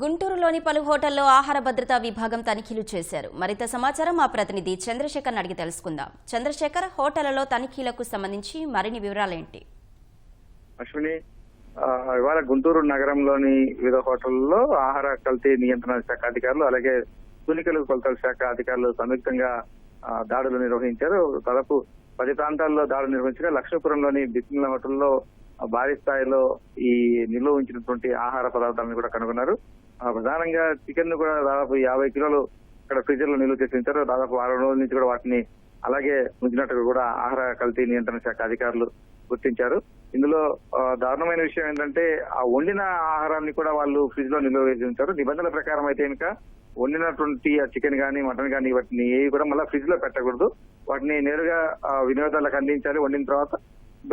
గుంటూరులోని పలు హోటల్లో ఆహార భద్రతా విభాగం తనిఖీలు చేశారు. మరింత సమాచారం మా ప్రతినిధి చంద్రశేఖర్ అడిగి తెలుసుకుందాం. చంద్రశేఖర్, హోటళ్లలో తనిఖీలకు సంబంధించి మరిన్ని వివరాలేంటి? అశ్విని, ఇవాళ గుంటూరు నగరంలోని వివిధ హోటళ్లలో ఆహార కల్తీ నియంత్రణ శాఖ అధికారులు అలాగే తూనికలు కొలతల శాఖ అధికారులు సంయుక్తంగా దాడులు నిర్వహించారు. దాదాపు 10 ప్రాంతాల్లో దాడులు నిర్వహించగా లక్ష్మీపురంలోని బిస్మిల్లా హోటల్లో భారీ స్థాయిలో ఈ నిల్వ ఉంచినటువంటి ఆహార పదార్థాలను కూడా కనుగొన్నారు. ప్రధానంగా చికెన్ ను కూడా దాదాపు 50 కిలోలు ఇక్కడ ఫ్రీజర్ లో నిల్వ చేసి ఉంచారు. దాదాపు 6 రోజుల నుంచి కూడా వాటిని అలాగే ఉంచినట్టుగా కూడా ఆహార కల్తీ నియంత్రణ శాఖ అధికారులు గుర్తించారు. ఇందులో దారుణమైన విషయం ఏంటంటే ఆ వండిన ఆహారాన్ని కూడా వాళ్ళు ఫ్రిడ్జ్ లో నిల్వ వేసి ఉంచారు. నిబంధనల ప్రకారం అయితే కనుక వండినటువంటి చికెన్ గానీ మటన్ గానీ వాటిని ఏవి కూడా మళ్ళీ ఫ్రిడ్జ్ లో పెట్టకూడదు. వాటిని నేరుగా వినియోగదారులకు అందించాలి. వండిన తర్వాత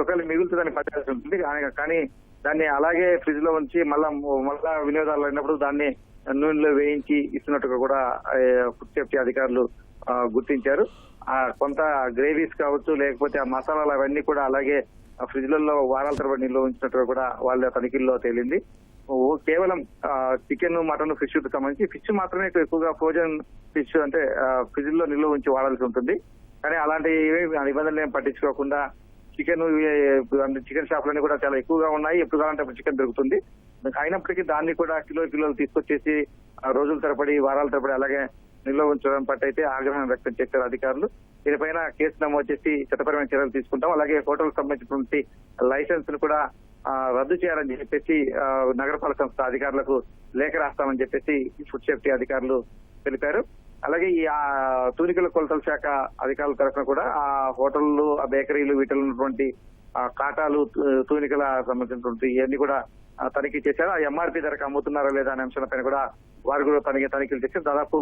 ఒకవేళ మిగులుతుందని పట్టాల్సి ఉంటుంది. కానీ దాన్ని అలాగే ఫ్రిడ్జ్ లో ఉంచి మళ్ళా వినియోగదారులు అయినప్పుడు దాన్ని నూనెలో వేయించి ఇస్తున్నట్టుగా కూడా ఫుడ్ సేఫ్టీ అధికారులు గుర్తించారు. కొంత గ్రేవీస్ కావచ్చు, లేకపోతే ఆ మసాలాలు అవన్నీ కూడా అలాగే ఫ్రిడ్జ్ లలో వారాల తరబడి నిల్వ ఉంచినట్టుగా కూడా వాళ్ళ తనిఖీల్లో తేలింది. కేవలం చికెన్, మటన్, ఫిష్ కు సంబంధించి ఫిష్ మాత్రమే ఎక్కువగా ఫ్రోజన్ ఫిష్ అంటే ఫ్రిడ్జ్ లో నిల్వ ఉంచి వాడాల్సి ఉంటుంది. కానీ అలాంటి నిబంధనలు ఏం పట్టించుకోకుండా చికెన్ షాపులన్నీ కూడా చాలా ఎక్కువగా ఉన్నాయి. ఎప్పుడు కావాలంటే అప్పుడు చికెన్ దొరుకుతుంది. అయినప్పటికీ దాన్ని కూడా కిలోలు తీసుకొచ్చేసి రోజుల తరబడి, వారాల తరబడి అలాగే నిల్వ ఉంచడం పట్టయితే ఆగ్రహం వ్యక్తం చేశారు అధికారులు. దీనిపైన కేసు నమోదు చేసి చట్టపరమైన చర్యలు తీసుకుంటాం. అలాగే హోటల్ సంబంధించినటువంటి లైసెన్స్ ను కూడా రద్దు చేయాలని చెప్పేసి నగరపాలక సంస్థ అధికారులకు లేఖ రాస్తామని చెప్పేసి ఫుడ్ సేఫ్టీ అధికారులు తెలిపారు. అలాగే ఈ తూనికల కొలతల శాఖ అధికారుల తరఫున కూడా ఆ హోటళ్లు, ఆ బేకరీలు, వీటిలో ఉన్నటువంటి కాటాలు, తూనికల సంబంధించినటువంటి ఇవన్నీ కూడా తనిఖీ చేశారు. ఆ ఎంఆర్పీ ధరకు అమ్ముతున్నారా లేదా అనే అంశాలపైన కూడా వారు కూడా తనిఖీలు చేశారు. దాదాపు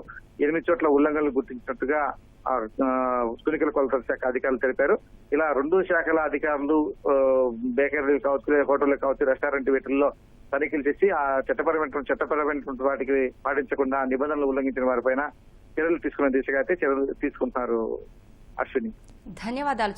8 చోట్ల ఉల్లంఘనలు గుర్తించినట్టుగా తూనికల కొలతల శాఖ అధికారులు తెలిపారు. ఇలా 2 శాఖల అధికారులు బేకరీలు కావచ్చు, హోటళ్లు కావచ్చు, రెస్టారెంట్ వీటిల్లో తనిఖీలు చేసి ఆ చట్టపరమైనటువంటి వాటికి పాటించకుండా నిబంధనలు ఉల్లంఘించిన వారిపైన చర్యలు తీసుకునే దిశగా అయితే చర్యలు తీసుకుంటున్నారు. అశ్విని, ధన్యవాదాలు.